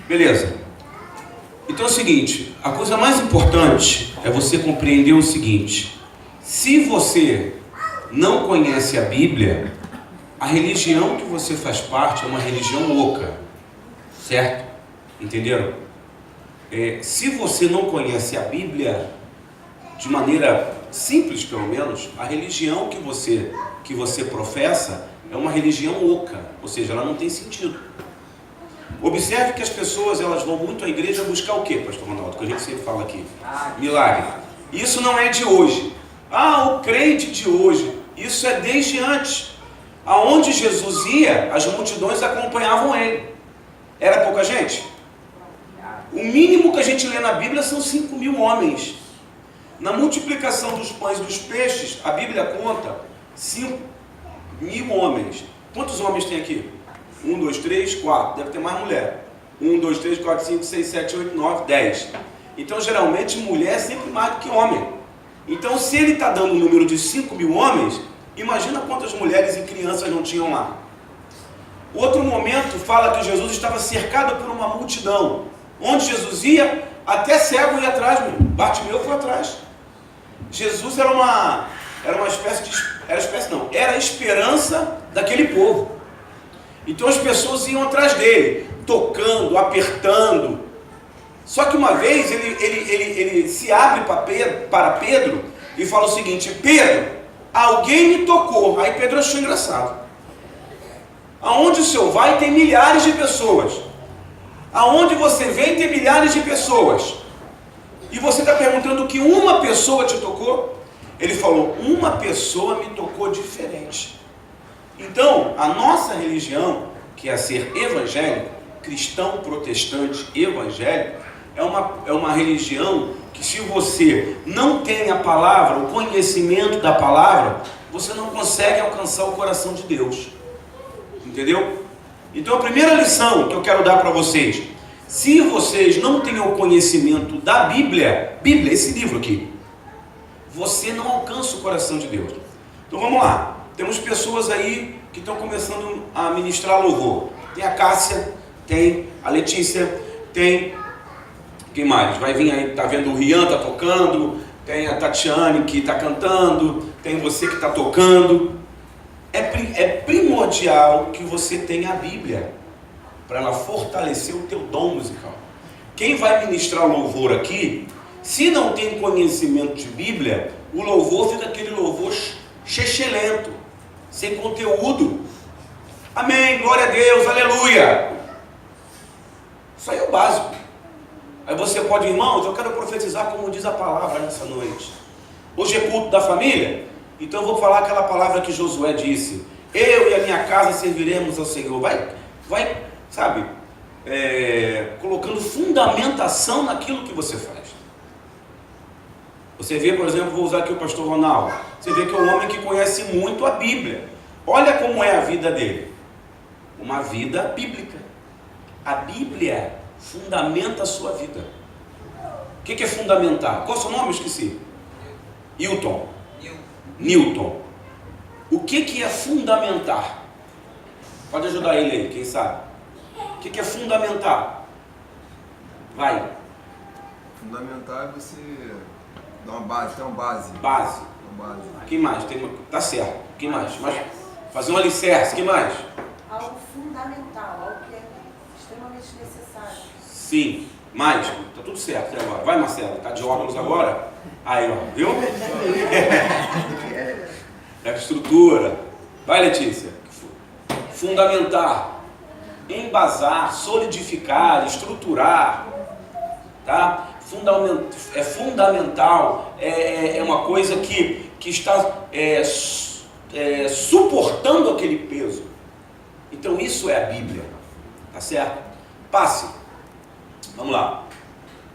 Beleza. Então é o seguinte, a coisa mais importante é você compreender o seguinte: se você não conhece a Bíblia, a religião que você faz parte é uma religião oca, certo? Entenderam? Se você não conhece a Bíblia, de maneira simples pelo menos, a religião que você professa é uma religião oca, ou seja, ela não tem sentido. Observe que as pessoas elas vão muito à igreja buscar o quê, pastor Ronaldo? Que a gente sempre fala aqui, milagre. Isso não é de hoje. O crente de hoje, isso é desde antes. Aonde Jesus ia, as multidões acompanhavam ele. Era pouca gente? O mínimo que a gente lê na Bíblia são 5.000 homens. Na multiplicação dos pães e dos peixes, a Bíblia conta 5.000 homens. Quantos homens tem aqui? 1, 2, 3, 4. Deve ter mais mulher. 1, 2, 3, 4, 5, 6, 7, 8, 9, 10. Então, geralmente, mulher é sempre mais do que homem. Então, se ele está dando um número de 5.000 homens, imagina quantas mulheres e crianças não tinham lá. Outro momento fala que Jesus estava cercado por uma multidão. Onde Jesus ia, até cego ia atrás, meu. Bartimeu foi atrás. Jesus era uma espécie de... Era a esperança daquele povo. Então as pessoas iam atrás dele, tocando, apertando. Só que uma vez ele se abre para Pedro e fala o seguinte: Pedro, alguém me tocou. Aí Pedro achou engraçado. Aonde o senhor vai tem milhares de pessoas. Aonde você vem tem milhares de pessoas. E você está perguntando que uma pessoa te tocou? Ele falou: uma pessoa me tocou diferente. Então, a nossa religião, que é ser evangélico, cristão, protestante, evangélico, é uma religião que, se você não tem a palavra, o conhecimento da palavra, você não consegue alcançar o coração de Deus. Entendeu? Então, a primeira lição que eu quero dar para vocês: se vocês não têm o conhecimento da Bíblia, esse livro aqui, você não alcança o coração de Deus. Então, vamos lá. Temos pessoas aí que estão começando a ministrar louvor. Tem a Cássia, tem a Letícia, tem... Quem mais? Vai vir aí, tá vendo o Rian, tá tocando, tem a Tatiane que está cantando, tem você que está tocando. É primordial que você tenha a Bíblia, para ela fortalecer o teu dom musical. Quem vai ministrar louvor aqui, se não tem conhecimento de Bíblia, o louvor fica aquele louvor chechelento, sem conteúdo. Amém, glória a Deus, aleluia. Isso aí é o básico. Aí você pode, irmãos, eu quero profetizar como diz a palavra nessa noite. Hoje é culto da família, então eu vou falar aquela palavra que Josué disse: eu e a minha casa serviremos ao Senhor. Vai, sabe, colocando fundamentação naquilo que você faz. Você vê, por exemplo, vou usar aqui o pastor Ronaldo. Você vê que é um homem que conhece muito a Bíblia. Olha como é a vida dele. Uma vida bíblica. A Bíblia fundamenta a sua vida. O que é fundamentar? Qual é o seu nome? Eu esqueci. Newton. O que é fundamentar? Pode ajudar ele aí, quem sabe? O que é fundamentar? Vai. Fundamentar é você dar uma base, ter uma base. Base. Que mais? Tá certo. Que mais? Fazer um alicerce. Que mais? Algo fundamental, algo que é extremamente necessário. Sim. Mais? Tá tudo certo até agora. Vai, Marcelo. Tá de óculos agora? Aí, ó. Viu? É estrutura. Vai, Letícia. Fundamentar. Embasar, solidificar, estruturar. Tá? É fundamental, é uma coisa que está suportando aquele peso. Então isso é a Bíblia, tá certo? Passe, vamos lá,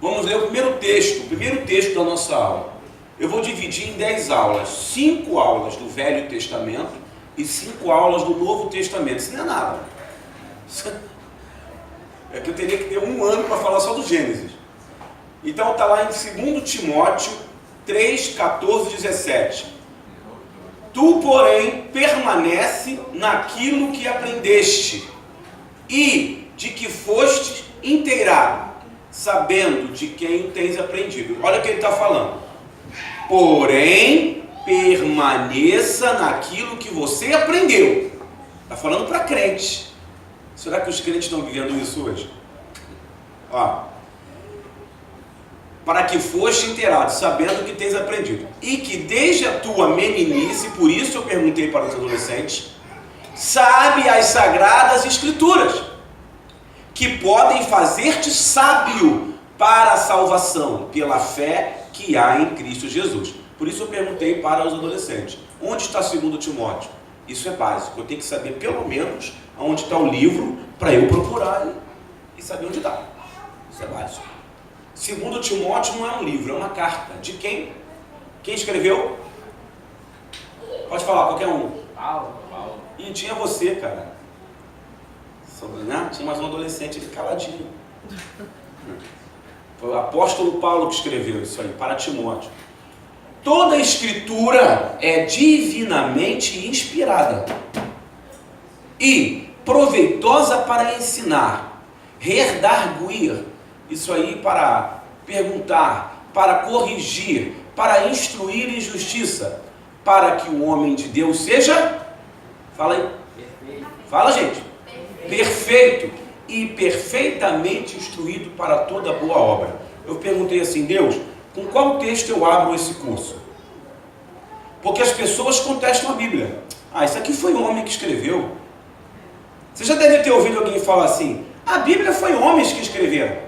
vamos ler o primeiro texto da nossa aula. Eu vou dividir em 10 aulas, 5 aulas do Velho Testamento e 5 aulas do Novo Testamento. Isso não é nada, é que eu teria que ter um ano para falar só do Gênesis. Então está lá em 2 Timóteo 3, 14, 17. Tu, porém, permanece naquilo que aprendeste e de que foste inteirado, sabendo de quem o tens aprendido. Olha o que ele está falando. Porém, permaneça naquilo que você aprendeu. Está falando para crente. Será que os crentes estão vivendo isso hoje? Ó. Para que foste inteirado, sabendo o que tens aprendido. E que desde a tua meninice, por isso eu perguntei para os adolescentes, sabe as sagradas escrituras, que podem fazer-te sábio para a salvação, pela fé que há em Cristo Jesus. Por isso eu perguntei para os adolescentes, onde está 2 Timóteo? Isso é básico, eu tenho que saber pelo menos onde está o livro, para eu procurar e saber onde está. Isso é básico. 2 Timóteo não é um livro, é uma carta. De quem? Quem escreveu? Pode falar, qualquer um. Paulo. E tinha você, cara. Né? Tinha mais um adolescente ali caladinho. Foi o apóstolo Paulo que escreveu isso aí, para Timóteo. Toda a escritura é divinamente inspirada e proveitosa para ensinar, redarguir, isso aí para perguntar, para corrigir, para instruir em justiça, para que o homem de Deus seja, fala aí, fala gente, perfeito e perfeitamente instruído para toda boa obra. Eu perguntei assim, Deus, com qual texto eu abro esse curso? Porque as pessoas contestam a Bíblia. Ah, isso aqui foi um homem que escreveu. Você já deve ter ouvido alguém falar assim, a Bíblia foi homens que escreveram.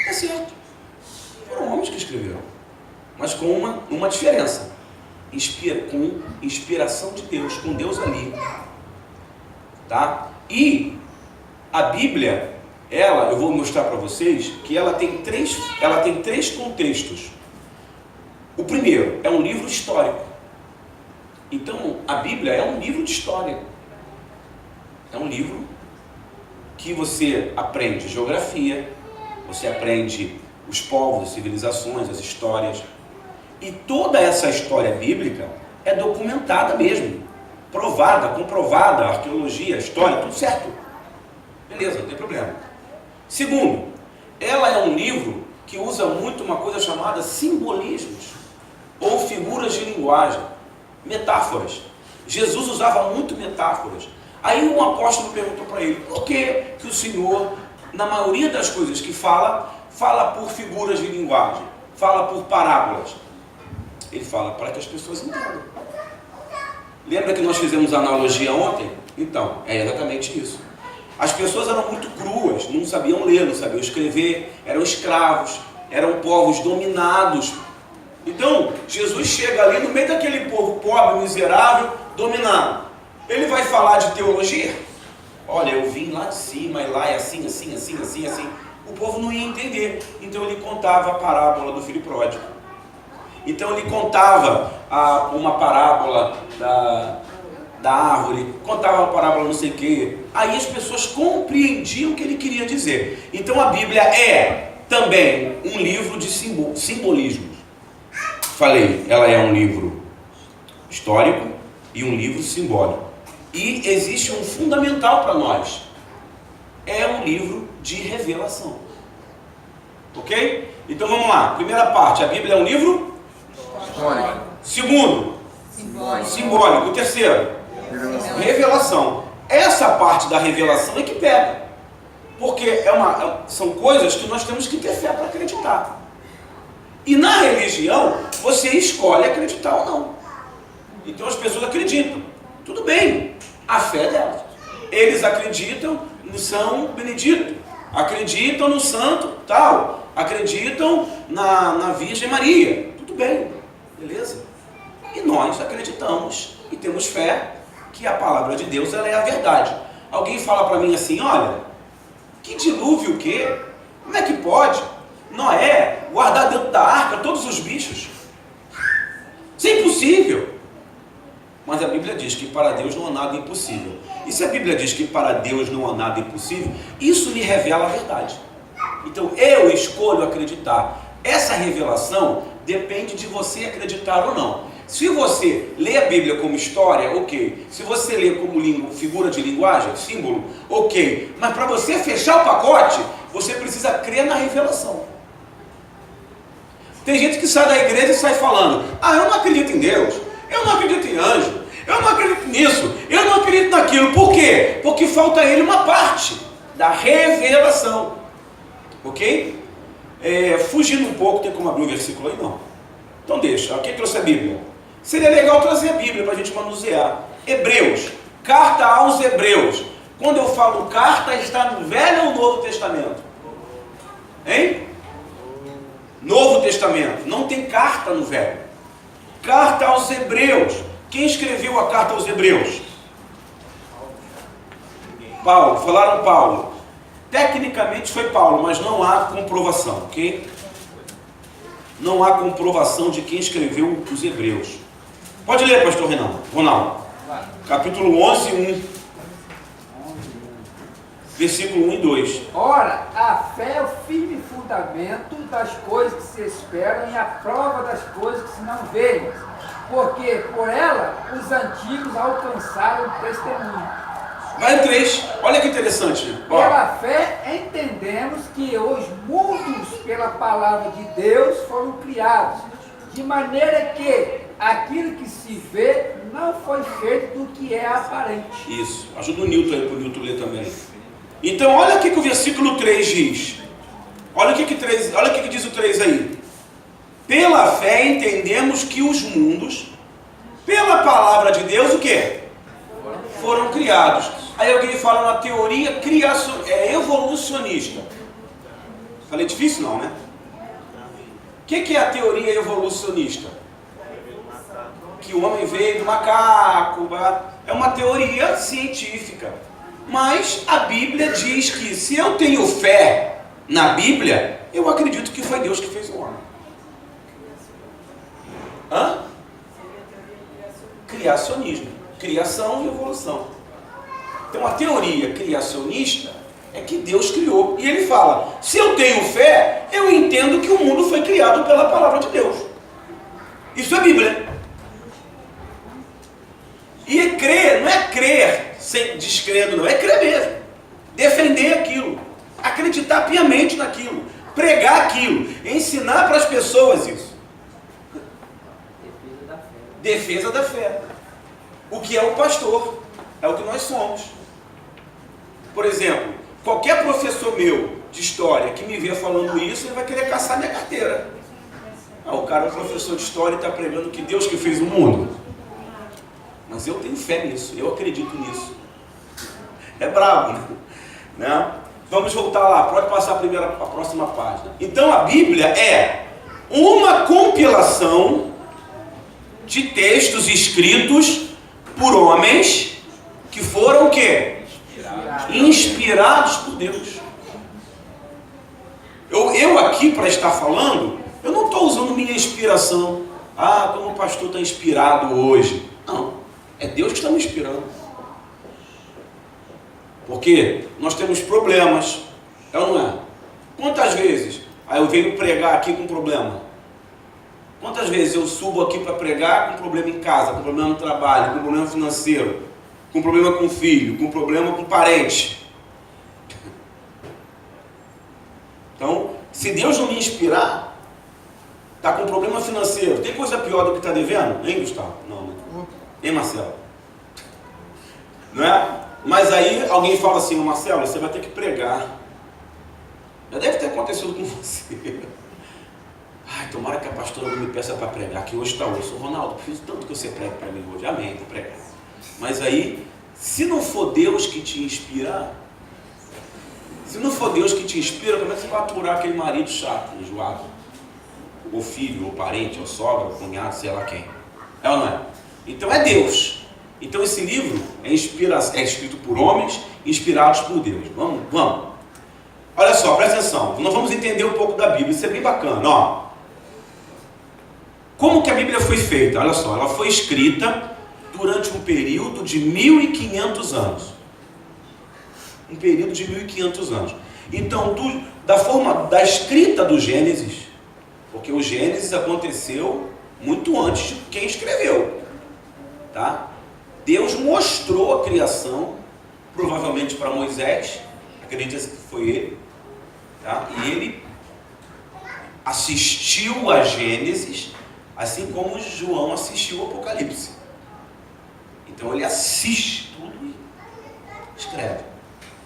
É certo, foram homens que escreveram, mas com uma diferença, com inspiração de Deus, com Deus ali, tá? E a Bíblia, eu vou mostrar para vocês que ela tem três contextos. O primeiro é um livro histórico. Então a Bíblia é um livro de história, é um livro que você aprende geografia, você aprende os povos, as civilizações, as histórias. E toda essa história bíblica é documentada mesmo. Provada, comprovada, arqueologia, história, tudo certo. Beleza, não tem problema. Segundo, ela é um livro que usa muito uma coisa chamada simbolismos, ou figuras de linguagem, metáforas. Jesus usava muito metáforas. Aí um apóstolo perguntou para ele, por que o Senhor, na maioria das coisas que fala por figuras de linguagem, fala por parábolas? Ele fala para que as pessoas entendam. Lembra que nós fizemos a analogia ontem? Então, é exatamente isso. As pessoas eram muito cruas, não sabiam ler, não sabiam escrever, eram escravos, eram povos dominados. Então, Jesus chega ali no meio daquele povo pobre, miserável, dominado. Ele vai falar de teologia? Olha, eu vim lá de cima e lá é assim. O povo não ia entender. Então ele contava a parábola do filho pródigo. Então ele contava uma parábola da árvore, contava uma parábola não sei o quê. Aí as pessoas compreendiam o que ele queria dizer. Então a Bíblia é também um livro de simbolismos. Falei, ela é um livro histórico e um livro simbólico. E existe um fundamental para nós. É um livro de revelação. Ok? Então vamos lá. Primeira parte, a Bíblia é um livro Histórico. Segundo, simbólico. O terceiro, revelação. Essa parte da revelação é que pega. Porque são coisas que nós temos que ter fé para acreditar. E na religião, você escolhe acreditar ou não. Então as pessoas acreditam. Tudo bem, a fé delas. Eles acreditam no São Benedito, acreditam no santo tal, acreditam na Virgem Maria. Tudo bem, beleza? E nós acreditamos e temos fé que a palavra de Deus ela é a verdade. Alguém fala para mim assim, olha, que dilúvio o quê? Como é que pode? Noé guardar dentro da arca todos os bichos? Isso é impossível. Mas a Bíblia diz que para Deus não há nada impossível. E se a Bíblia diz que para Deus não há nada impossível, isso me revela a verdade. Então eu escolho acreditar. Essa revelação depende de você acreditar ou não. Se você lê a Bíblia como história, ok. Se você lê como figura de linguagem, símbolo, ok. Mas para você fechar o pacote Você precisa crer na revelação. Tem gente que sai da igreja e sai falando: ah, eu não acredito em Deus, eu não acredito em anjo, eu não acredito nisso, eu não acredito naquilo. Por quê? Porque falta a ele uma parte da revelação. Ok? Fugindo um pouco, tem como abrir um versículo aí? Não. Então deixa. Quem trouxe a Bíblia? Seria legal trazer a Bíblia para a gente manusear. Hebreus, carta aos Hebreus. Quando eu falo carta, está no Velho ou Novo Testamento? Hein? Novo Testamento. Não tem carta no Velho. Carta aos Hebreus. Quem escreveu a carta aos Hebreus? Paulo. Falaram Paulo. Tecnicamente foi Paulo, mas não há comprovação, ok? Não há comprovação de quem escreveu os Hebreus. Pode ler, pastor Ronaldo. Capítulo 11, 1. Versículo 1 e 2. Ora, a fé é o firme fundamento das coisas que se esperam e a prova das coisas que se não veem, porque por ela os antigos alcançaram testemunho. Vai em 3, olha que interessante. Pela fé entendemos que os mundos pela palavra de Deus foram criados, de maneira que aquilo que se vê não foi feito do que é aparente. Isso, ajuda o Newton aí, para o Newton ler também. Então olha o que o versículo 3 diz. Olha o que diz o 3 aí. Pela fé entendemos que os mundos, pela palavra de Deus, o quê? Foram criados. Aí alguém fala uma teoria evolucionista. Falei difícil não, né? O que é a teoria evolucionista? Que o homem veio do macaco. É uma teoria científica. Mas a Bíblia diz que se eu tenho fé na Bíblia, eu acredito que foi Deus que fez o homem. Hã? Criacionismo. Criação e evolução. Então a teoria criacionista é que Deus criou. E ele fala, se eu tenho fé, eu entendo que o mundo foi criado pela palavra de Deus. Isso é Bíblia. E crer, não é crer sem descrendo, não, é crer mesmo. Defender aquilo, acreditar piamente naquilo, pregar aquilo, ensinar para as pessoas isso. Defesa da fé. Defesa da fé. O que é o pastor, é o que nós somos. Por exemplo, qualquer professor meu de história que me vê falando isso, ele vai querer caçar minha carteira. O cara é um professor de história e está pregando que Deus que fez o mundo. Mas eu tenho fé nisso, eu acredito nisso. É brabo, né? Vamos voltar lá, pode passar a próxima página. Então a Bíblia é uma compilação de textos escritos por homens que foram o quê? Inspirados por Deus. Eu aqui, para estar falando, eu não estou usando minha inspiração. Como o pastor está inspirado hoje. Não, é Deus que está me inspirando. Porque nós temos problemas, é ou não é? Quantas vezes eu venho pregar aqui com problema? Quantas vezes eu subo aqui para pregar com problema em casa, com problema no trabalho, com problema financeiro, com problema com filho, com problema com parente? Então, se Deus não me inspirar, está com problema financeiro, tem coisa pior do que está devendo? Hein, Gustavo? Não, né? Hein, Marcelo? Não é? Mas aí alguém fala assim, Marcelo, você vai ter que pregar. Já deve ter acontecido com você. Tomara que a pastora não me peça para pregar, que hoje está osso. Ronaldo, preciso tanto que você pregue para mim hoje. Amém, vou pregar. Mas aí, se não for Deus que te inspirar, como é que você vai aturar aquele marido chato, enjoado? Ou filho, ou parente, ou sogra, ou cunhado, sei lá quem. É ou não é? Então é Deus. Então esse livro é escrito por homens inspirados por Deus. Vamos. Olha só, presta atenção. Nós vamos entender um pouco da Bíblia. Isso é bem bacana. Ó. Como que a Bíblia foi feita? Olha só, ela foi escrita durante um período de 1500 anos. Um período de 1500 anos. Então, da escrita do Gênesis, porque o Gênesis aconteceu muito antes de quem escreveu. Tá? Deus mostrou a criação, provavelmente para Moisés, acredita que foi ele, Tá? E ele assistiu a Gênesis, assim como João assistiu o Apocalipse. Então ele assiste tudo e escreve.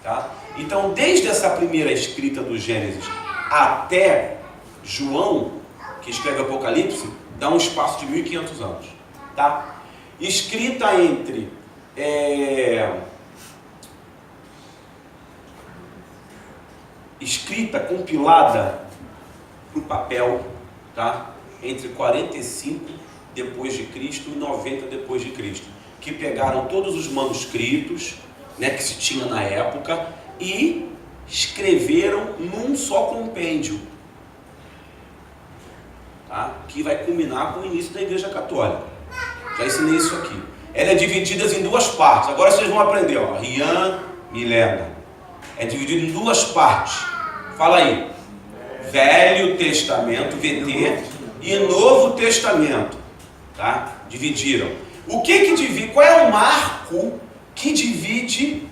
Tá? Então, desde essa primeira escrita do Gênesis até João, que escreve Apocalipse, dá um espaço de 1500 anos. Tá? Escrita entre escrita, compilada para o papel, tá? Entre 45 depois de Cristo e 90 depois de Cristo, que pegaram todos os manuscritos, né, que se tinha na época e escreveram num só compêndio, tá? Que vai culminar com o início da Igreja Católica. Já ensinei isso aqui. Ela é dividida em duas partes. Agora vocês vão aprender, ó. Rian, Milena. É dividido em duas partes. Fala aí. Velho Testamento, VT, e Novo Testamento. Tá? Dividiram. O que divide? Qual é o marco que divide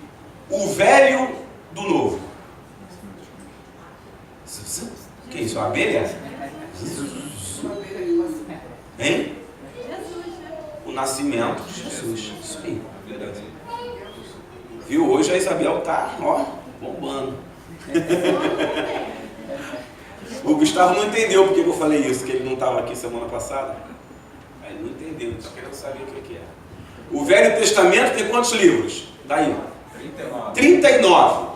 o velho do novo? Que isso? Uma abelha? Hein? O nascimento de Jesus. Isso aí. Viu? Hoje a Isabel tá, ó, bombando. O Gustavo não entendeu porque eu falei isso, que ele não estava aqui semana passada. Aí ele não entendeu, só querendo saber o que é. O Velho Testamento tem quantos livros? Daí. 39.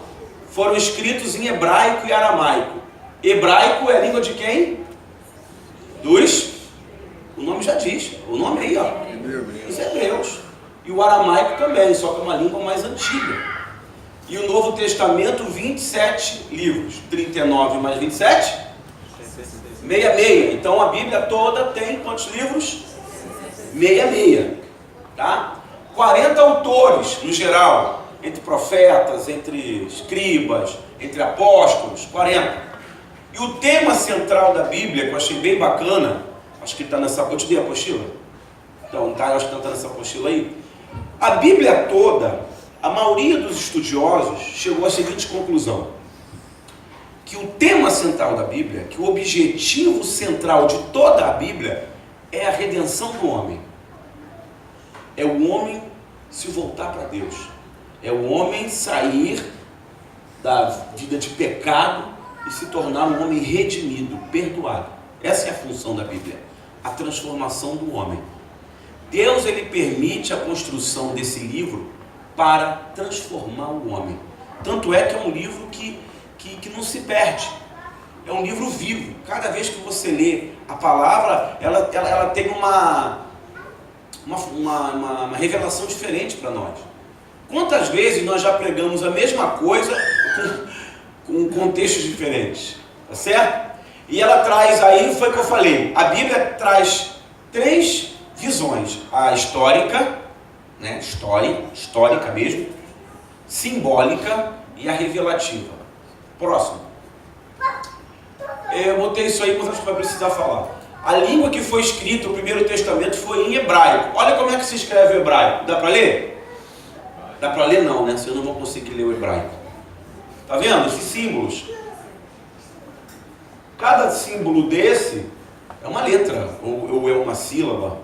Foram escritos em hebraico e aramaico. Hebraico é a língua de quem? O nome já diz. O nome aí, ó. Os hebreus. E o aramaico também, só que é uma língua mais antiga. E o Novo Testamento, 27 livros. 39 mais 27? 66. Então a Bíblia toda tem quantos livros? 66. Tá? 40 autores, no geral. Entre profetas, entre escribas, entre apóstolos. 40. E o tema central da Bíblia, que eu achei bem bacana, acho que está nessa... Eu te dei a apostila? Então, tá, acho que está nessa apostila aí. A Bíblia toda, a maioria dos estudiosos chegou à seguinte conclusão: que o tema central da Bíblia, que o objetivo central de toda a Bíblia é a redenção do homem. É o homem se voltar para Deus. É o homem sair da vida de pecado e se tornar um homem redimido, perdoado. Essa é a função da Bíblia, a transformação do homem. Deus, ele permite a construção desse livro para transformar o homem. Tanto é que é um livro que não se perde. É um livro vivo. Cada vez que você lê a palavra, ela tem uma revelação diferente para nós. Quantas vezes nós já pregamos a mesma coisa com contextos diferentes? Tá certo? E ela traz aí, foi o que eu falei, a Bíblia traz 3 visões: a histórica, né, histórica mesmo, simbólica e a revelativa. Próximo. Eu botei isso aí, mas acho que vai precisar falar. A língua que foi escrita, o Primeiro Testamento, foi em hebraico. Olha como é que se escreve o hebraico. Dá para ler? Dá para ler não, né? Se eu não vou conseguir ler o hebraico. Tá vendo? Esses símbolos. Cada símbolo desse é uma letra, ou é uma sílaba.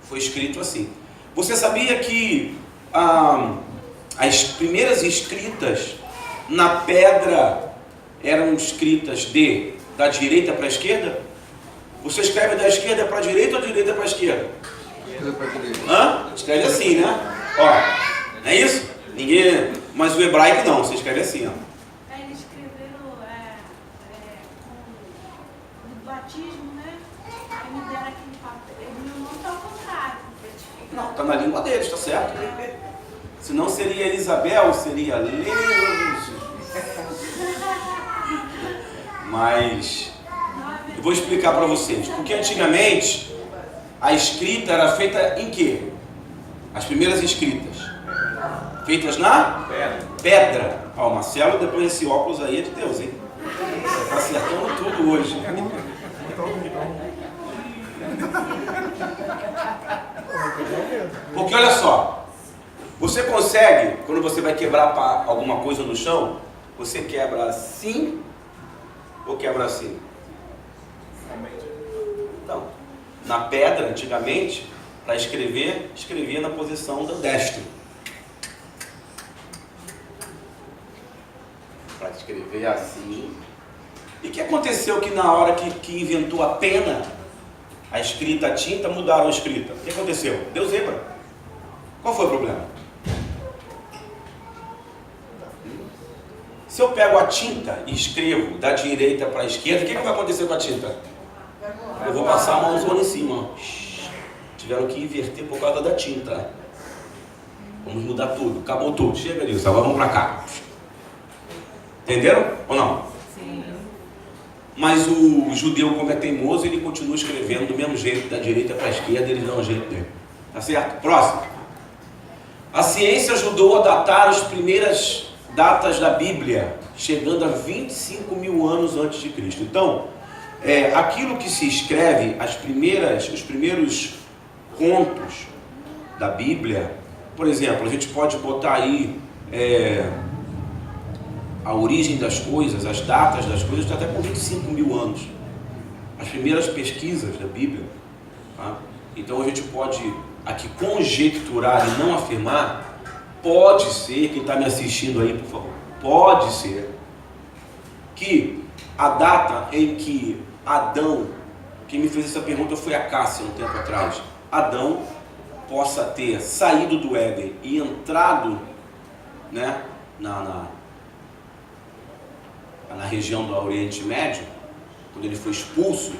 Foi escrito assim. Você sabia que as primeiras escritas na pedra eram escritas da direita para a esquerda? Você escreve da esquerda para a direita ou da direita para a esquerda? Hã? Escreve assim, né? Ó. Não é isso? Ninguém... Mas o hebraico não, você escreve assim, ó. Eles escreveram no batismo, né? Aí me deram aquele papel. Meu nome está ao contrário. Não, está na língua deles, tá certo? Se não seria Elisabel, seria Leus. Mas eu vou explicar para vocês. Porque antigamente a escrita era feita em quê? As primeiras escritas feitas na pedra. Ó, o Marcelo, depois esse óculos aí é de Deus, hein? Está acertando tudo hoje. Porque olha só, você consegue, quando você vai quebrar alguma coisa no chão, você quebra assim ou quebra assim? Então, na pedra, antigamente, para escrever, escrevia na posição do destro. Para escrever assim. E o que aconteceu que na hora que inventou a pena, a escrita, a tinta, mudaram a escrita? O que aconteceu? Deu zebra. Qual foi o problema? Se eu pego a tinta e escrevo da direita para a esquerda, o que vai acontecer com a tinta? Eu vou passar a mãozona em cima. Ó. Tiveram que inverter por causa da tinta. Vamos mudar tudo. Acabou tudo. Chega disso. Agora vamos para cá. Entenderam ou não? Sim. Mas o judeu, como é teimoso, ele continua escrevendo do mesmo jeito, da direita para a esquerda, ele dá um jeito dele. Tá certo? Próximo. A ciência ajudou a datar as primeiras datas da Bíblia, chegando a 25 mil anos antes de Cristo. Então, aquilo que se escreve, os primeiros contos da Bíblia, por exemplo, a gente pode botar aí a origem das coisas, as datas das coisas, até com 25 mil anos. As primeiras pesquisas da Bíblia. Tá? Então a gente pode aqui conjecturar e não afirmar. Pode ser, quem está me assistindo aí, por favor, pode ser que a data em que Adão, quem me fez essa pergunta foi a Cássia um tempo atrás, Adão possa ter saído do Éden e entrado, né, na região do Oriente Médio, quando ele foi expulso,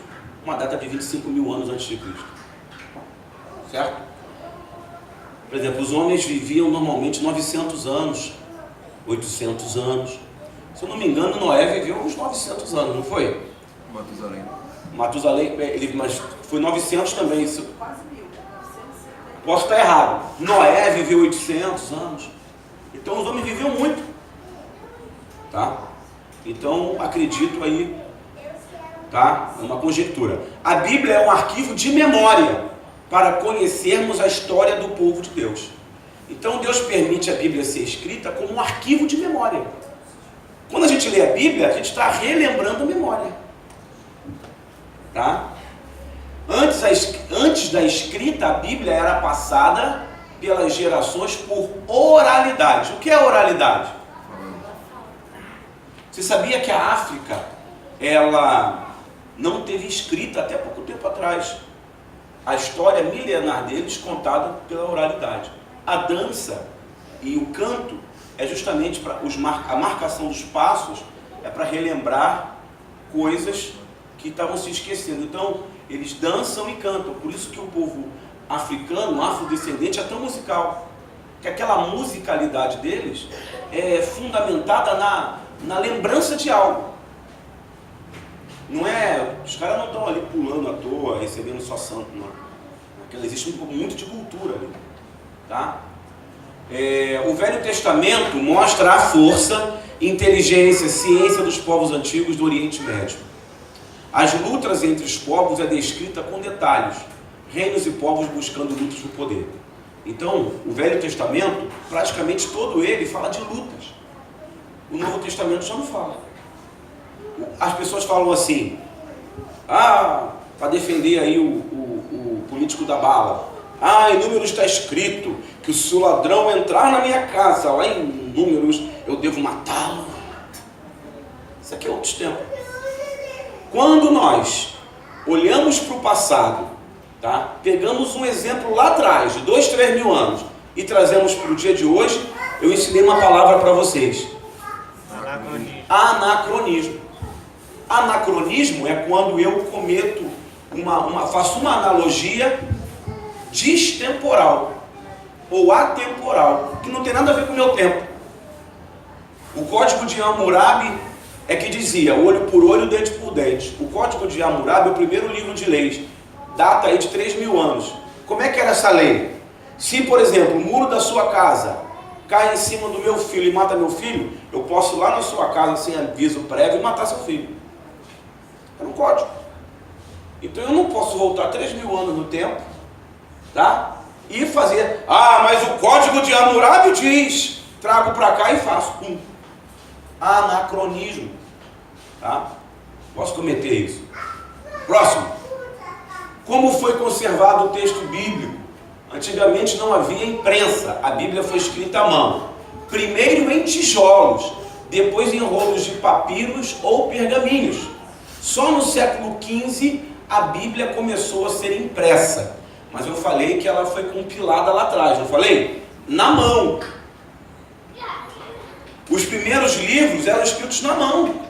uma data de 25 mil anos antes de Cristo. Certo? Por exemplo, os homens viviam normalmente 900 anos, 800 anos. Se eu não me engano, Noé viveu uns 900 anos, não foi? Matusalém, mas foi 900 também. Quase 1000. Posso estar errado. Noé viveu 800 anos. Então os homens viviam muito. Tá? Então acredito aí, tá? É uma conjectura. A Bíblia é um arquivo de memória para conhecermos a história do povo de Deus. Então Deus permite a Bíblia ser escrita como um arquivo de memória. Quando a gente lê a Bíblia, a gente está relembrando a memória. Tá? Antes da escrita, a Bíblia era passada pelas gerações por oralidade. O que é oralidade? Você sabia que a África, ela não teve escrita até pouco tempo atrás? A história milenar deles contada pela oralidade. A dança e o canto é justamente para a marcação dos passos, é para relembrar coisas que estavam se esquecendo. Então, eles dançam e cantam. Por isso que o povo africano, afrodescendente, é tão musical. Que aquela musicalidade deles é fundamentada na lembrança de algo. Não é, os caras não estão ali pulando à toa, recebendo só santo, não. Existe muito de cultura ali, tá? O Velho Testamento mostra a força, inteligência, ciência dos povos antigos do Oriente Médio. As lutas entre os povos é descrita com detalhes, reinos e povos buscando lutas por poder. Então, o Velho Testamento, praticamente todo ele fala de lutas. O Novo Testamento já não fala. As pessoas falam assim, para defender aí o político da bala. Em Números está escrito que se o ladrão entrar na minha casa, lá em Números, eu devo matá-lo. Isso aqui é outros tempos. Quando nós olhamos para o passado, tá? Pegamos um exemplo lá atrás, de 2, 3 mil anos, e trazemos para o dia de hoje, eu ensinei uma palavra para vocês. Anacronismo. Anacronismo é quando eu cometo faço uma analogia destemporal ou atemporal, que não tem nada a ver com o meu tempo. O Código de Hammurabi é que dizia olho por olho, dente por dente. O Código de Hammurabi é o primeiro livro de leis, data aí de 3 mil anos. Como é que era essa lei? Se, por exemplo, o muro da sua casa cai em cima do meu filho e mata meu filho, eu posso ir lá na sua casa sem aviso prévio e matar seu filho. Era um código. Então eu não posso voltar 3 mil anos no tempo, tá? E fazer, mas o Código de Hammurabi diz, trago para cá e faço. Anacronismo, tá? Posso cometer isso. Próximo. Como foi conservado o texto bíblico? Antigamente não havia imprensa. A Bíblia foi escrita à mão. Primeiro em tijolos, depois em rolos de papiros ou pergaminhos. Só no século XV a Bíblia começou a ser impressa. Mas eu falei que ela foi compilada lá atrás, não falei? Na mão. Os primeiros livros eram escritos na mão.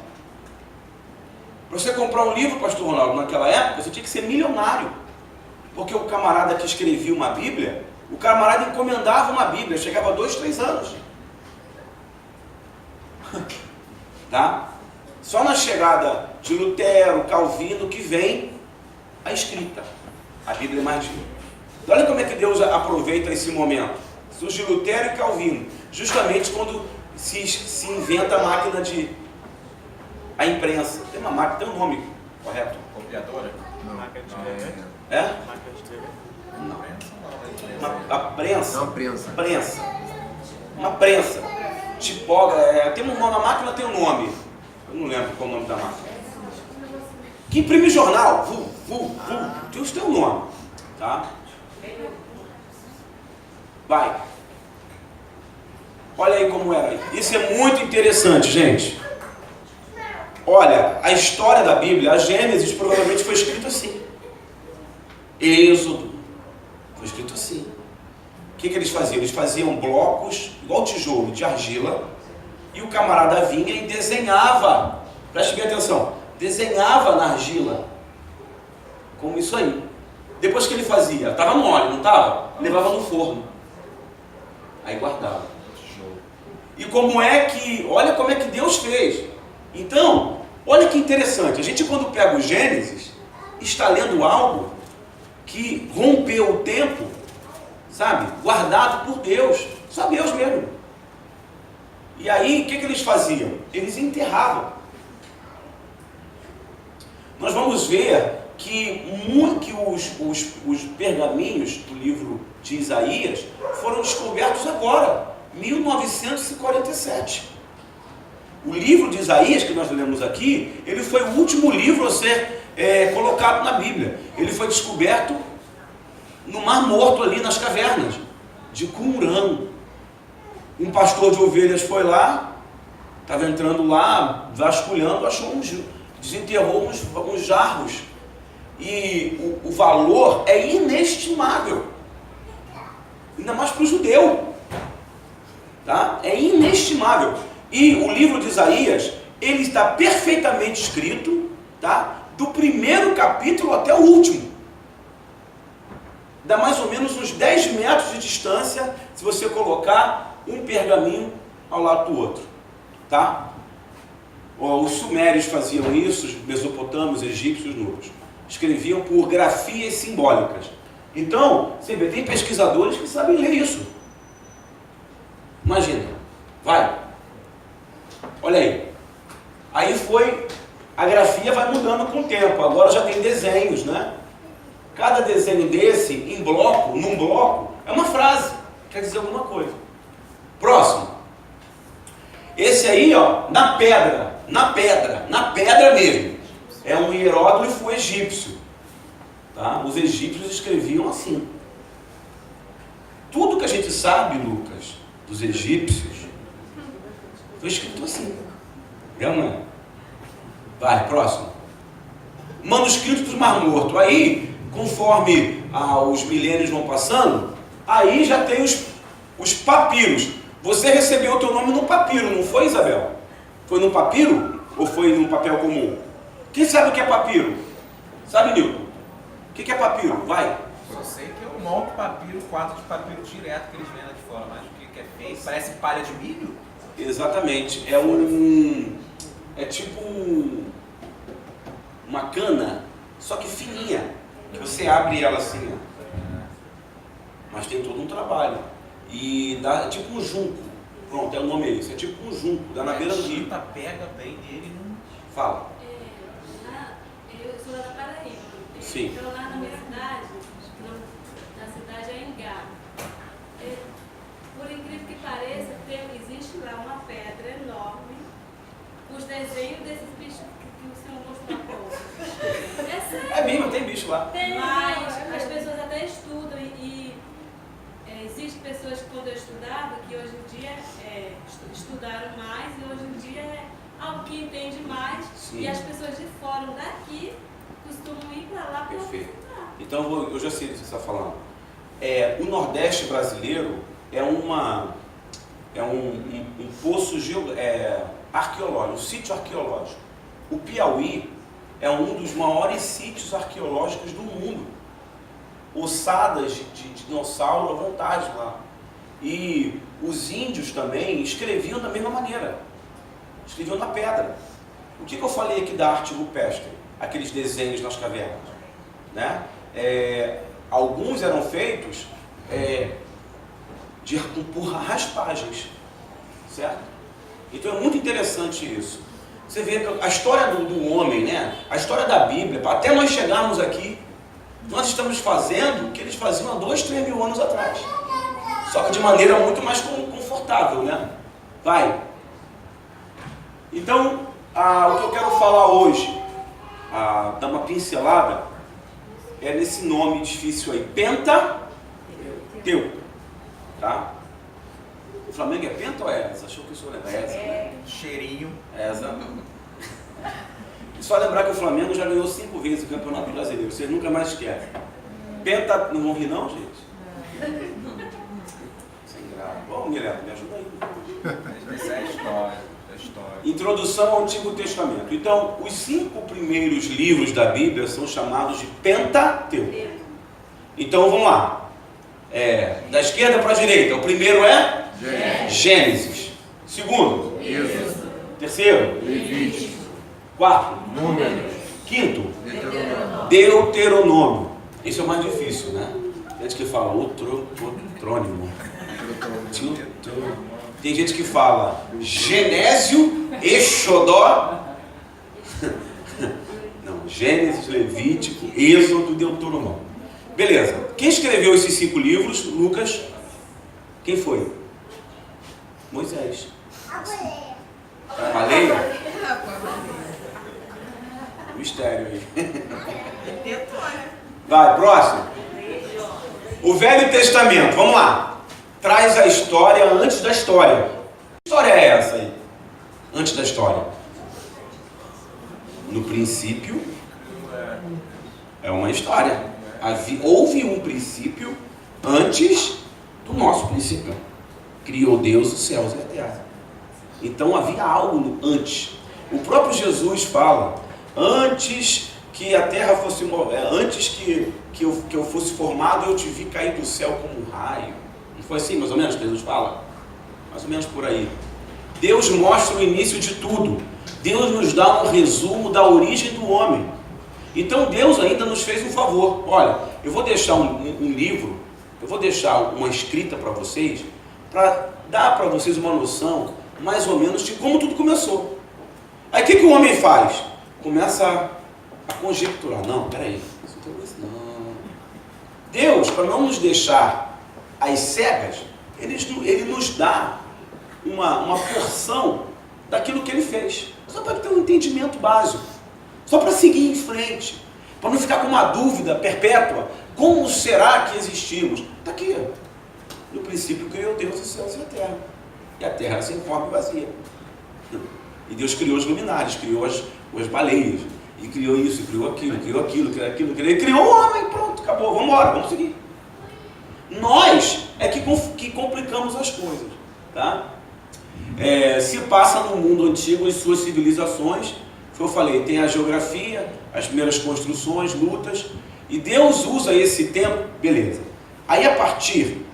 Para você comprar um livro, pastor Ronaldo, naquela época, você tinha que ser milionário. Porque o camarada que escrevia uma Bíblia, o camarada encomendava uma Bíblia, chegava a 2, 3 anos. Tá? Só na chegada de Lutero, Calvino, que vem a escrita. A Bíblia é mais de... Olha como é que Deus aproveita esse momento. Surge Lutero e Calvino, justamente quando se inventa a máquina de... a imprensa. Tem uma máquina, tem um nome correto? Copiadora? Não. Máquina de escrever? É? Máquina de escrever? A prensa. Não, prensa. Prensa. Uma prensa. Tem um nome, a máquina tem um nome. Eu não lembro qual é o nome da máquina. Que imprime jornal. Deus tem um nome. Tá? Vai. Olha aí como era. Isso é muito interessante, gente. Olha, a história da Bíblia, a Gênesis provavelmente foi escrito assim. Êxodo foi escrito assim. O que eles faziam? Eles faziam blocos, igual tijolo, de argila, e o camarada vinha e desenhava, preste bem atenção, desenhava na argila, como isso aí. Depois que ele fazia, estava mole, não estava? Levava no forno, aí guardava. E como é que, olha como é que Deus fez. Então, olha que interessante, a gente quando pega o Gênesis, está lendo algo que rompeu o tempo, sabe, guardado por Deus, só Deus mesmo. E aí, o que eles faziam? Eles enterravam. Nós vamos ver que os pergaminhos do livro de Isaías foram descobertos agora, 1947. O livro de Isaías, que nós lemos aqui, ele foi o último livro a ser colocado na Bíblia. Ele foi descoberto no Mar Morto, ali nas cavernas de Qumran. Um pastor de ovelhas foi lá, estava entrando lá, vasculhando, desenterrou uns jarros. E o valor é inestimável. Ainda mais para o judeu. Tá? É inestimável. E o livro de Isaías, ele está perfeitamente escrito, tá? Do primeiro capítulo até o último. Dá mais ou menos uns 10 metros de distância, se você colocar um pergaminho ao lado do outro. Tá? Os sumérios faziam isso, os mesopotâmios, egípcios, núbios. Escreviam por grafias simbólicas. Então, você vê, tem pesquisadores que sabem ler isso. Imagina. Vai. Olha aí. Aí a grafia vai mudando com o tempo. Agora já tem desenhos, né? Cada desenho desse, num bloco, é uma frase. Quer dizer alguma coisa. Próximo. Esse aí, ó, na pedra mesmo. É um hieróglifo egípcio. Tá? Os egípcios escreviam assim. Tudo que a gente sabe, Lucas, dos egípcios, foi escrito assim. É ou não é? Vai, próximo. Manuscrito do Mar Morto. Aí, conforme os milênios vão passando, aí já tem os papiros. Você recebeu o teu nome no papiro, não foi, Isabel? Foi no papiro ou foi num papel comum? Quem sabe o que é papiro? Sabe, Nilton? O que é papiro? Vai. Eu sei que eu monto papiro, quadro de papiro direto que eles vendem lá de fora, mas o que é feito? Parece palha de milho? Exatamente. É tipo uma cana, só que fininha, que você abre ela assim, ó. Mas tem todo um trabalho. E dá tipo um junco. Pronto, é o nome esse. É tipo um junco, dá na beira do rio. Pega bem nele e não... Fala. Eu sou da Paraíba. Sim. Então lá na minha cidade, na cidade é Engá. Por incrível que pareça, existe lá uma pedra enorme, os desenhos desses bichos que o senhor mostrou tem bicho lá. Mas as pessoas até estudam e existem pessoas que quando eu estudava, que hoje em dia estudaram mais e hoje em dia é algo que entende mais. Sim. E as pessoas de fora daqui costumam ir para lá para Perfeito. estudar. Então eu já sei do que você está falando. O Nordeste brasileiro é um poço arqueológico, um sítio arqueológico. O Piauí é um dos maiores sítios arqueológicos do mundo. Ossadas de dinossauro à vontade lá. E os índios também escreviam da mesma maneira. Escreviam na pedra. O que eu falei aqui da arte rupestre? Aqueles desenhos nas cavernas. Né? Alguns eram feitos por raspagens. Certo? Então é muito interessante isso. Você vê a história do homem, né? A história da Bíblia, até nós chegarmos aqui, nós estamos fazendo o que eles faziam há 2, 3 mil anos atrás. Só que de maneira muito mais confortável, né? Vai. Então, o que eu quero falar hoje, dar uma pincelada, é nesse nome difícil aí, Pentateuco. Tá? O Flamengo é Penta ou é Esa? Achou que o senhor lembra? Esa. Cheirinho. Esa. Só lembrar que o Flamengo já ganhou 5 vezes o Campeonato Brasileiro. Vocês nunca mais esquecem. Penta... Não vão rir não, gente? Sem graça. Bom, Mireto, me ajuda aí. Isso é história. Introdução ao Antigo Testamento. Então, os 5 primeiros livros da Bíblia são chamados de Pentateuco. Então, vamos lá. Da esquerda para a direita. O primeiro é Gênesis. Segundo, Êxodo. terceiro, Levítico. quarto, Números. quinto, Deuteronômio. Deuteronômio. Isso é o mais difícil, né? Tem gente que fala outrônimo. Tem gente que fala Genésio, Exodó. Não, Gênesis, Levítico, Êxodo, Deuteronômio. Beleza. Quem escreveu esses 5 livros? Lucas. Quem foi? Moisés. A baleia? Mistério aí. Vai, próximo. O Velho Testamento, vamos lá. Traz a história antes da história. Que história é essa aí? Antes da história. No princípio, é uma história. Houve um princípio antes do nosso princípio. Criou Deus os céus e a terra. Então havia algo antes. O próprio Jesus fala, antes que a terra fosse, antes que eu fosse formado, eu te vi cair do céu como um raio. Não foi assim, mais ou menos, que Jesus fala? Mais ou menos por aí. Deus mostra o início de tudo. Deus nos dá um resumo da origem do homem. Então Deus ainda nos fez um favor. Olha, eu vou deixar um livro, eu vou deixar uma escrita para vocês, para dar para vocês uma noção, mais ou menos, de como tudo começou. Aí o que o homem faz? Começa a conjecturar. Não, peraí, não. Deus, para não nos deixar às cegas, ele nos dá uma porção daquilo que ele fez. Só para ter um entendimento básico. Só para seguir em frente. Para não ficar com uma dúvida perpétua. Como será que existimos? Está aqui. No princípio criou Deus os céus e a terra. E a terra era sem forma e vazia. E Deus criou os luminares, criou as baleias. E criou isso, e criou aquilo, criou aquilo, criou aquilo. Ele criou o homem, pronto, acabou, vamos embora, vamos seguir. Nós é que complicamos as coisas. Tá? Se passa no mundo antigo, em suas civilizações, eu falei, tem a geografia, as primeiras construções, lutas, e Deus usa esse tempo, beleza. Aí a partir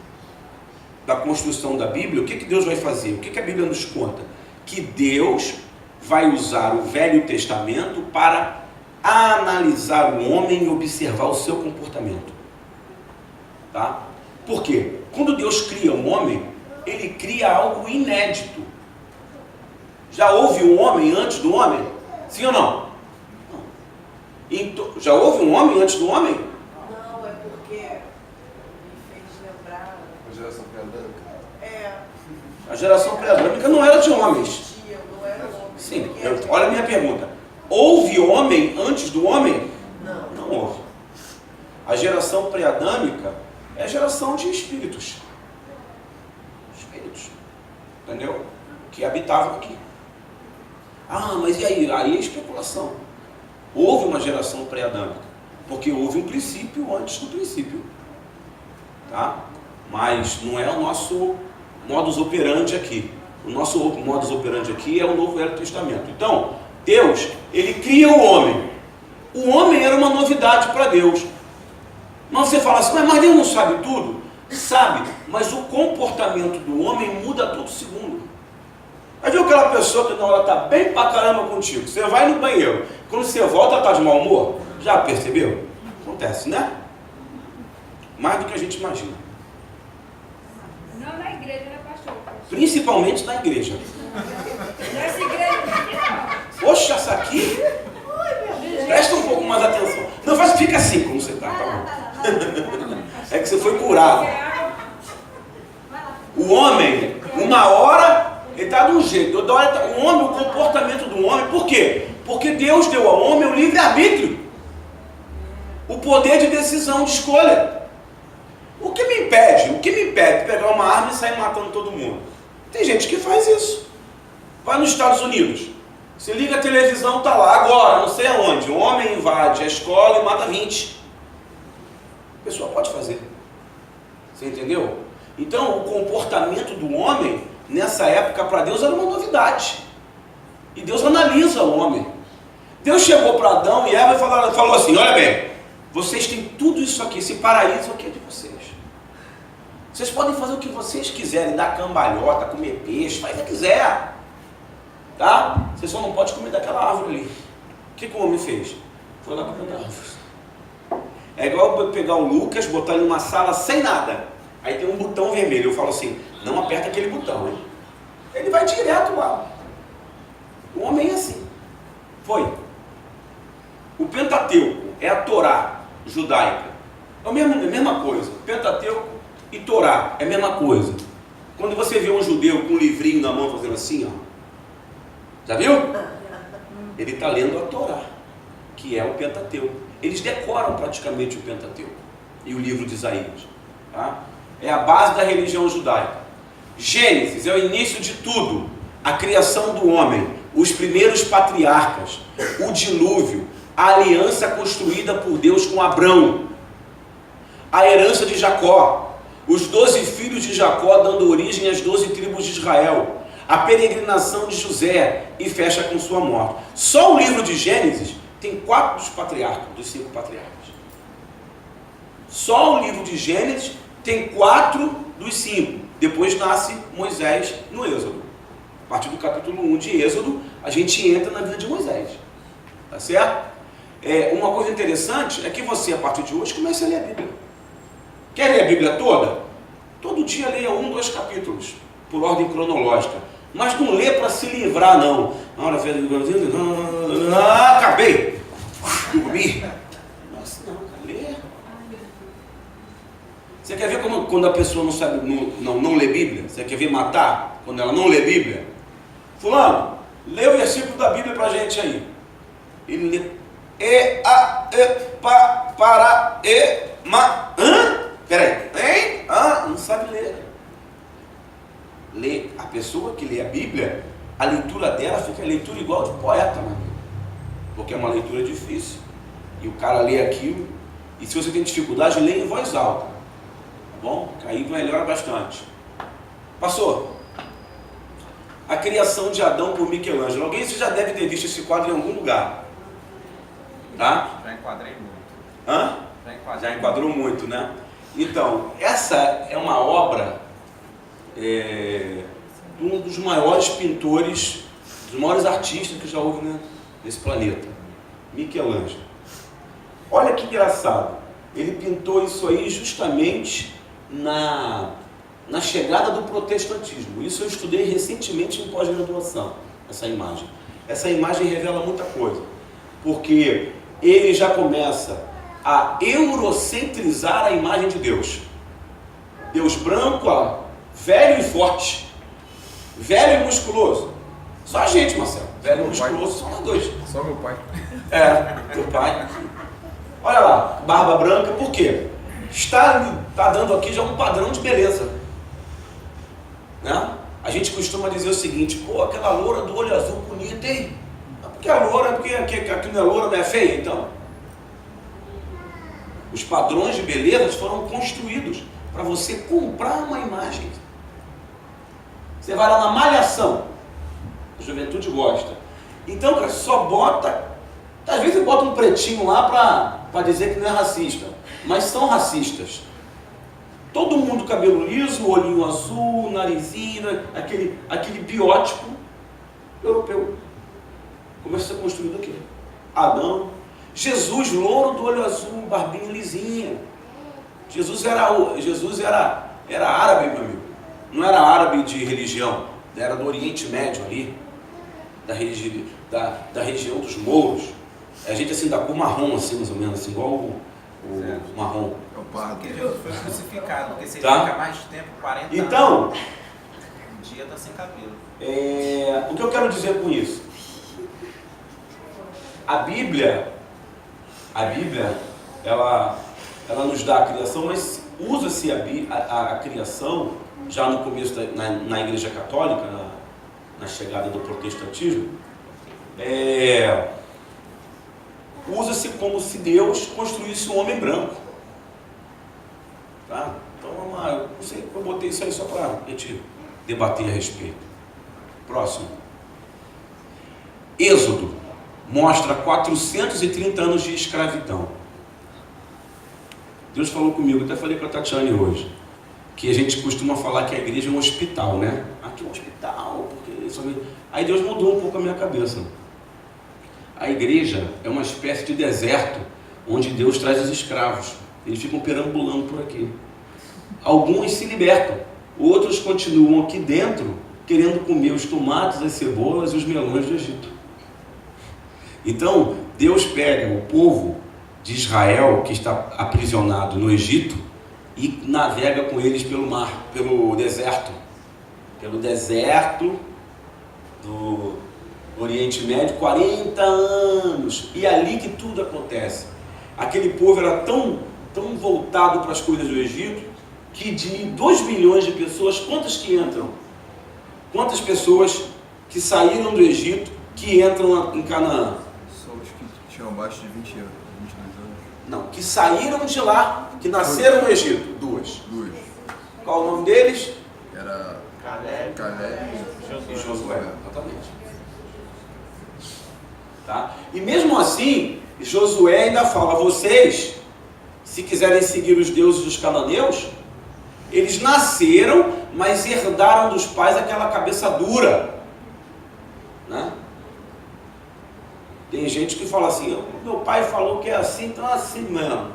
da construção da Bíblia, o que Deus vai fazer? O que a Bíblia nos conta? Que Deus vai usar o Velho Testamento para analisar o homem e observar o seu comportamento. Tá? Por quê? Quando Deus cria um homem, ele cria algo inédito. Já houve um homem antes do homem? Sim ou não? Não. Então, já houve um homem antes do homem? Não, é porque me fez lembrar. A geração pré-adâmica. A geração pré-adâmica não era de homens. Existia, não era homem. Sim, olha a minha pergunta. Houve homem antes do homem? Não. Não houve. geração pré-adâmica é a geração de espíritos. Espíritos. Entendeu? Que habitavam aqui. Ah, mas e aí? Aí é especulação. Houve uma geração pré-adâmica, porque houve um princípio antes do princípio. Tá? Mas não é o nosso modus operandi aqui. O nosso modus operandi aqui é o Novo e Velho Testamento. Então, Deus, ele cria o homem. O homem era uma novidade para Deus. Mas você fala assim, mas Deus não sabe tudo? Sabe, mas o comportamento do homem muda a todo segundo. Aí viu aquela pessoa que na hora está bem pra caramba contigo, você vai no banheiro, quando você volta está de mau humor? Já percebeu? Acontece, né? Mais do que a gente imagina. Não na igreja, né, pastor? Principalmente na igreja. Nessa igreja aqui não. Poxa, essa aqui? Presta um pouco mais atenção. Não, fica assim como você está, tá bom? É que você foi curado. O homem, uma hora, ele está de um jeito, outra hora, o homem, o comportamento do homem, por quê? Porque Deus deu ao homem o livre-arbítrio, o poder de decisão, de escolha. O que me impede de pegar uma arma e sair matando todo mundo? Tem gente que faz isso. Vai nos Estados Unidos, você liga a televisão, está lá, agora, não sei aonde, um homem invade a escola e mata 20. A pessoa pode fazer. Você entendeu? Então, o comportamento do homem, nessa época, para Deus era uma novidade. E Deus analisa o homem. Deus chegou para Adão e Eva e falou assim, olha bem, vocês têm tudo isso aqui, esse paraíso aqui é de vocês. Vocês podem fazer o que vocês quiserem, dar cambalhota, comer peixe, faz o que quiser. Tá? Você só não pode comer daquela árvore ali. O que o homem fez? Foi lá comer da árvore. É igual eu pegar o Lucas, botar ele numa sala sem nada. Aí tem um botão vermelho. Eu falo assim, não aperta aquele botão, hein? Ele vai direto lá. O homem é assim. Foi. O Pentateuco é a Torá judaica. É a mesma coisa. Pentateuco e Torá é a mesma coisa. Quando você vê um judeu com um livrinho na mão fazendo assim, ó. Já viu? Ele está lendo a Torá, que é o Pentateuco. Eles decoram praticamente o Pentateuco e o livro de Isaías. Tá? É a base da religião judaica. Gênesis é o início de tudo. A criação do homem, os primeiros patriarcas, o dilúvio, a aliança construída por Deus com Abrão, a herança de Jacó, os 12 filhos de Jacó dando origem às 12 tribos de Israel, a peregrinação de José e fecha com sua morte. Só o livro de Gênesis tem 4 dos patriarcas, dos 5 patriarcas. Só o livro de Gênesis tem 4 dos 5. Depois nasce Moisés no Êxodo. A partir do capítulo 1 de Êxodo, a gente entra na vida de Moisés. Tá certo? Uma coisa interessante é que você, a partir de hoje, comece a ler a Bíblia. Quer ler a Bíblia toda? Todo dia leia 1, 2 capítulos, por ordem cronológica. Mas não lê para se livrar, não. Na hora fez... acabei. Dormi. Nossa, não, cara, lê. Você quer ver como quando a pessoa não sabe, não lê Bíblia? Você quer ver matar quando ela não lê Bíblia? Fulano, lê o versículo da Bíblia pra gente aí. Ele lê Peraí, não sabe ler. Lê. A pessoa que lê a Bíblia, a leitura dela fica a leitura igual de poeta, né? Porque é uma leitura difícil. E o cara lê aquilo, e se você tem dificuldade, lê em voz alta. Tá bom? Aí melhora bastante. Passou. A criação de Adão por Michelangelo. Alguém já deve ter visto esse quadro em algum lugar. Tá? Já enquadrei muito. Hã? Já enquadrou muito, né? Então, essa é uma obra de um dos maiores pintores, dos maiores artistas que já houve, né, nesse planeta, Michelangelo. Olha que engraçado, ele pintou isso aí justamente na chegada do protestantismo. Isso eu estudei recentemente em pós-graduação, essa imagem. Essa imagem revela muita coisa, porque ele já começa a eurocentrizar a imagem de Deus. Deus branco, ó, velho e forte, velho e musculoso. Só a gente, Marcelo. Velho e musculoso são nós dois. Só meu pai. Teu pai. Olha lá, barba branca, por quê? Está dando aqui já um padrão de beleza. Né? A gente costuma dizer o seguinte, pô, aquela loura do olho azul bonita, hein? Porque a loura, porque aquilo não é loura, não é feia, então. Os padrões de beleza foram construídos para você comprar uma imagem. Você vai lá na Malhação, a juventude gosta. Então, cara, só bota, às vezes bota um pretinho lá para dizer que não é racista, mas são racistas. Todo mundo cabelo liso, olhinho azul, narizinho, aquele biótipo europeu. Começou a ser construído aqui. Adão, Jesus, louro do olho azul, barbinha lisinha. Jesus era árabe, meu amigo. Não era árabe de religião, era do Oriente Médio ali, da região dos mouros. A gente assim, da cor marrom, assim, mais ou menos, assim, igual o marrom. É o pardo. Porque Jesus foi crucificado, porque se ele Tá. fica mais tempo, 40 anos, Então, um dia está sem cabelo. o que eu quero dizer com isso? A Bíblia, ela nos dá a criação, mas usa-se a criação, já no começo, na Igreja Católica, na chegada do protestantismo, usa-se como se Deus construísse um homem branco. Tá? Então, não sei, eu botei isso aí só para a gente debater a respeito. Próximo. Êxodo mostra 430 anos de escravidão. Deus falou comigo, até falei com a Tatiane hoje, que a gente costuma falar que a igreja é um hospital, né? Aqui é um hospital, porque isso... Aí Deus mudou um pouco a minha cabeça. A igreja é uma espécie de deserto, onde Deus traz os escravos. Eles ficam perambulando por aqui. Alguns se libertam, outros continuam aqui dentro, querendo comer os tomates, as cebolas e os melões do Egito. Então, Deus pega o povo de Israel, que está aprisionado no Egito, e navega com eles pelo mar, pelo deserto do Oriente Médio, 40 anos, e é ali que tudo acontece. Aquele povo era tão voltado para as coisas do Egito, que de 2 milhões de pessoas, quantas que entram? Quantas pessoas que saíram do Egito, que entram em Canaã? São os que tinham abaixo de 20 anos, 22 anos. Não, que saíram de lá, que nasceram no Egito. Duas. Qual o nome deles? Era Caleb Caleb E Josué. Exatamente. Tá? E mesmo assim, Josué ainda fala, vocês, se quiserem seguir os deuses dos cananeus, eles nasceram, mas herdaram dos pais aquela cabeça dura. Né? Tem gente que fala assim, meu pai falou que é assim, então é assim mesmo.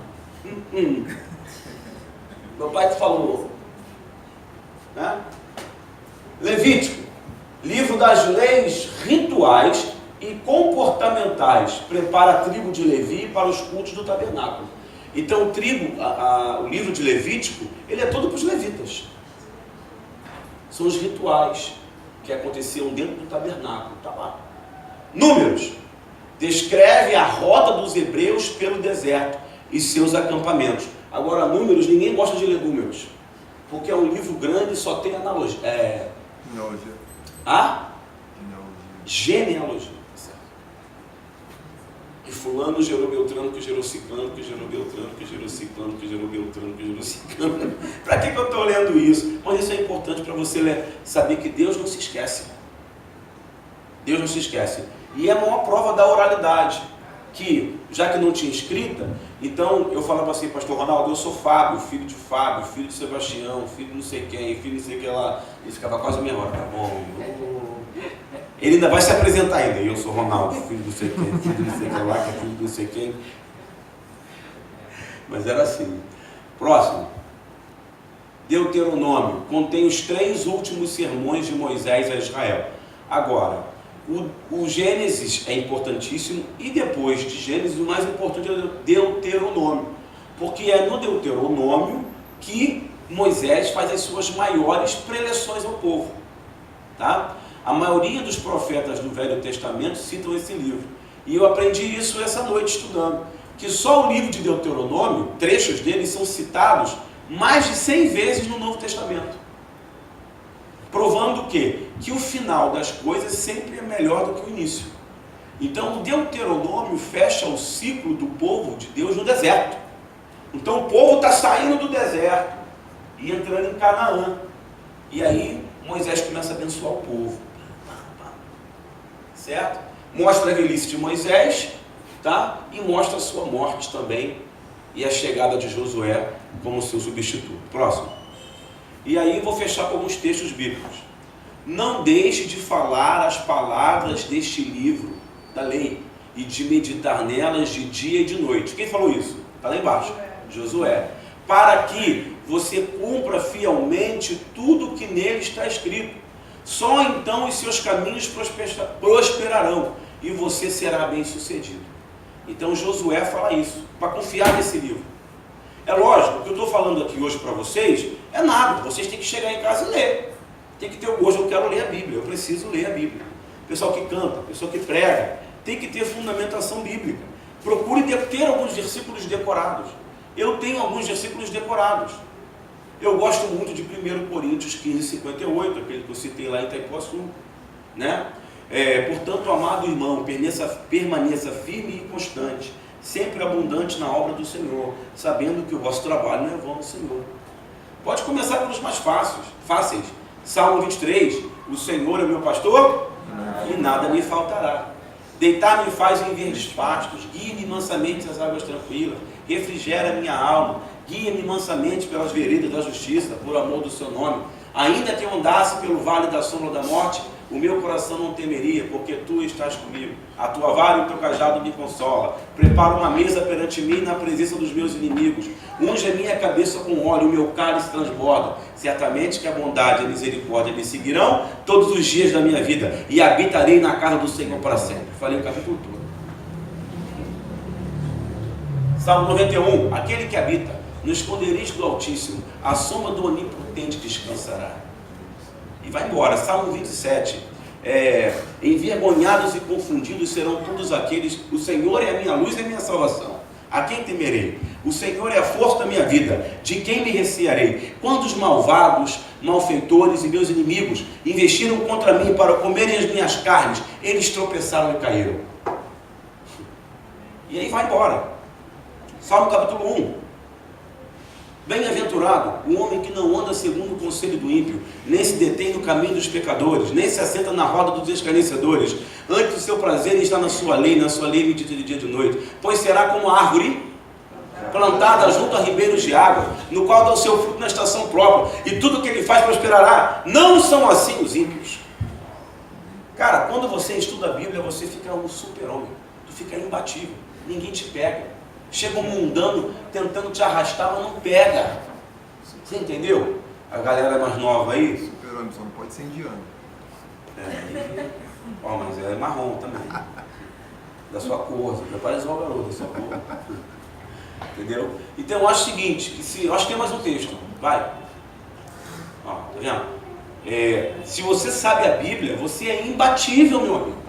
Meu pai te falou. Né? Levítico, livro das leis rituais e comportamentais, prepara a tribo de Levi para os cultos do tabernáculo. Então o livro de Levítico, ele é todo para os levitas. São os rituais que aconteciam dentro do tabernáculo. Tá lá. Números, descreve a rota dos hebreus pelo deserto e seus acampamentos. Agora, Números, ninguém gosta de ler Números, porque é um livro grande e só tem analogia. Genealogia. Genealogia. E fulano gerou Beltrano, que gerou Ciclano, que gerou Beltrano, que gerou Ciclano, que gerou Beltrano, que gerou Ciclano. Para que eu estou lendo isso? Mas isso é importante para você saber que Deus não se esquece. Deus não se esquece. E é a maior prova da oralidade. Que, já que não tinha escrita, então eu falava assim, pastor Ronaldo, eu sou Fábio, filho de Fábio, filho de Sebastião, filho de não sei quem, filho de não sei o que lá. Ele ficava quase meia hora, tá bom. Ele ainda vai se apresentar ainda. Eu sou Ronaldo, filho de não sei quem, filho de não sei quem lá, que é filho de não sei quem. Mas era assim. Próximo. Deuteronômio contém os 3 últimos sermões de Moisés a Israel. Agora, o Gênesis é importantíssimo e depois de Gênesis o mais importante é o Deuteronômio, porque é no Deuteronômio que Moisés faz as suas maiores preleções ao povo. Tá? A maioria dos profetas do Velho Testamento citam esse livro. E eu aprendi isso essa noite estudando. que só o livro de Deuteronômio, trechos dele, são citados mais de 100 vezes no Novo Testamento. Provando o quê? Que o final das coisas sempre é melhor do que o início. Então o Deuteronômio fecha o ciclo do povo de Deus no deserto. Então o povo está saindo do deserto e entrando em Canaã. E aí Moisés começa a abençoar o povo. Certo? Mostra a velhice de Moisés, tá? E mostra a sua morte também e a chegada de Josué como seu substituto. Próximo. E aí vou fechar com alguns textos bíblicos. Não deixe de falar as palavras deste livro da lei e de meditar nelas de dia e de noite. Quem falou isso? Está lá embaixo. Josué. Para que você cumpra fielmente tudo o que nele está escrito. Só então os seus caminhos prosperarão e você será bem sucedido. Então Josué fala isso, para confiar nesse livro. É lógico, o que eu estou falando aqui hoje para vocês é nada, vocês têm que chegar em casa e ler. Tem que ter o gosto, eu quero ler a Bíblia, eu preciso ler a Bíblia. Pessoal que canta, pessoal que prega, tem que ter fundamentação bíblica. Procure ter alguns versículos decorados. Eu tenho alguns versículos decorados. Eu gosto muito de 1 Coríntios 15:58, aquele que eu citei lá em Itaipuaçu, né? Portanto, amado irmão, permaneça firme e constante, sempre abundante na obra do Senhor, sabendo que o vosso trabalho não é vão no Senhor. Pode começar pelos mais fáceis. Salmo 23, o Senhor é meu pastor e nada me faltará. Deitar-me faz em verdes pastos, guia-me mansamente às águas tranquilas, refrigera minha alma, guia-me mansamente pelas veredas da justiça, por amor do seu nome. Ainda que eu andasse pelo vale da sombra da morte, o meu coração não temeria, porque tu estás comigo. A tua vara e o teu cajado me consola. Prepara uma mesa perante mim na presença dos meus inimigos. Unge a minha cabeça com óleo, o meu cálice transborda. Certamente que a bondade e a misericórdia me seguirão todos os dias da minha vida, e habitarei na casa do Senhor para sempre. Falei o capítulo todo. Salmo 91. Aquele que habita no esconderijo do Altíssimo, a sombra do Onipotente descansará. E vai embora. Salmo 27. Envergonhados e confundidos serão todos aqueles. O Senhor é a minha luz e a minha salvação. A quem temerei? O Senhor é a força da minha vida. De quem me recearei? Quando os malvados, malfeitores e meus inimigos investiram contra mim para comerem as minhas carnes, eles tropeçaram e caíram. E aí vai embora. Salmo capítulo 1. Bem-aventurado o homem que não anda segundo o conselho do ímpio, nem se detém no caminho dos pecadores, nem se assenta na roda dos escarnecedores. Antes o seu prazer está na sua lei medita de dia e de noite. Pois será como a árvore plantada junto a ribeiros de água, no qual dá o seu fruto na estação própria, e tudo que ele faz prosperará. Não são assim os ímpios. Cara, quando você estuda a Bíblia, você fica um super-homem, tu fica imbatível, ninguém te pega. Chega um mundano tentando te arrastar, mas não pega. Você entendeu? A galera mais nova aí. Super-homem só não pode ser indiano. Mas é marrom também. Da sua cor, você parece igual garoto da sua cor. Entendeu? Então eu acho o seguinte, eu acho que tem mais um texto. Vai. Ó, tá vendo? Se você sabe a Bíblia, você é imbatível, meu amigo.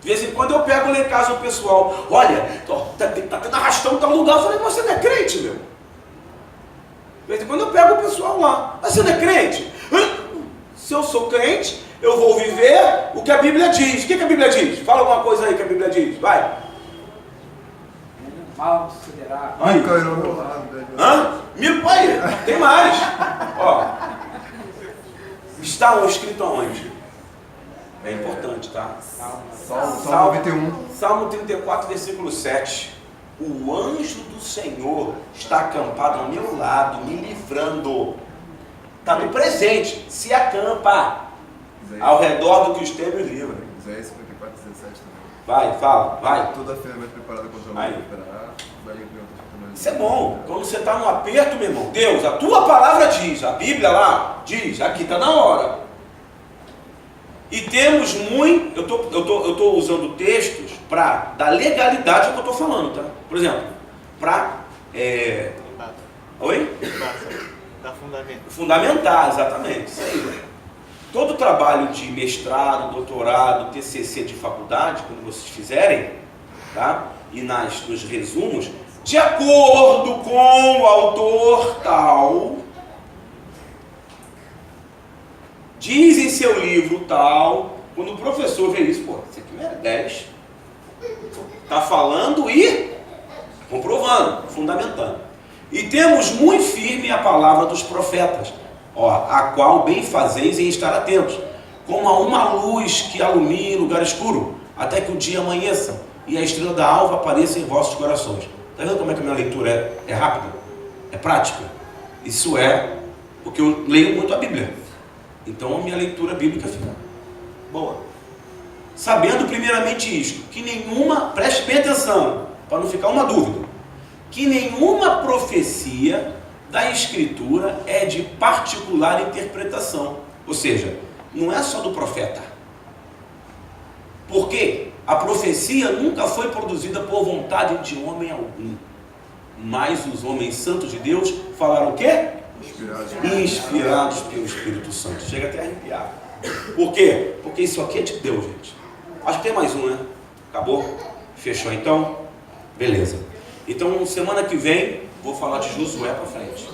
De vez em quando eu pego lá em casa o pessoal, olha, tá tendo arrastão em tal lugar. Eu falei, mas você não é crente, meu? De vez em quando eu pego o pessoal lá, mas você não é crente? Se eu sou crente, eu vou viver o que a Bíblia diz. O que a Bíblia diz? Fala alguma coisa aí que a Bíblia diz, vai. Mal considerado. Aí. Caiu ao meu lado. Mil pai, tem mais. Ó, está escrito aonde? É importante, tá? Salmo 91. Salmo 34, versículo 7. O anjo do Senhor está acampado ao meu lado, me livrando. Está no presente, se acampa ao redor do que os teme e livra. Isaías 54, 17 também. Vai, fala, vai. Toda a ferramenta preparada contra o mal prosperará. Isso é bom. Quando você está no aperto, meu irmão, Deus, a tua palavra diz, a Bíblia lá diz, aqui está na hora. E temos muito, eu tô usando textos para dar legalidade ao que eu estou falando, tá? Por exemplo, para oi? Fundamentar, exatamente. Isso aí. Todo trabalho de mestrado, doutorado, TCC de faculdade, quando vocês fizerem, tá? E nos resumos, de acordo com o autor tal, diz em seu livro tal. Quando o professor vê isso, pô, isso aqui não é 10. Está falando e comprovando, fundamentando. E temos muito firme a palavra dos profetas, a qual bem fazeis em estar atentos, como a uma luz que alumia em lugar escuro, até que o dia amanheça e a estrela da alva apareça em vossos corações. Está vendo como é que a minha leitura é rápida? É prática? Isso é porque eu leio muito a Bíblia. Então a minha leitura bíblica fica boa. Sabendo primeiramente isto, que nenhuma, preste bem atenção, para não ficar uma dúvida, que nenhuma profecia da Escritura é de particular interpretação. Ou seja, não é só do profeta. Porque a profecia nunca foi produzida por vontade de homem algum. Mas os homens santos de Deus falaram o quê? Inspirados pelo Espírito Santo. Chega até a arrepiar. Por quê? Porque isso aqui é de Deus, gente. Acho que tem mais um, né? Acabou? Fechou então? Beleza. Então, semana que vem, vou falar de Josué para frente.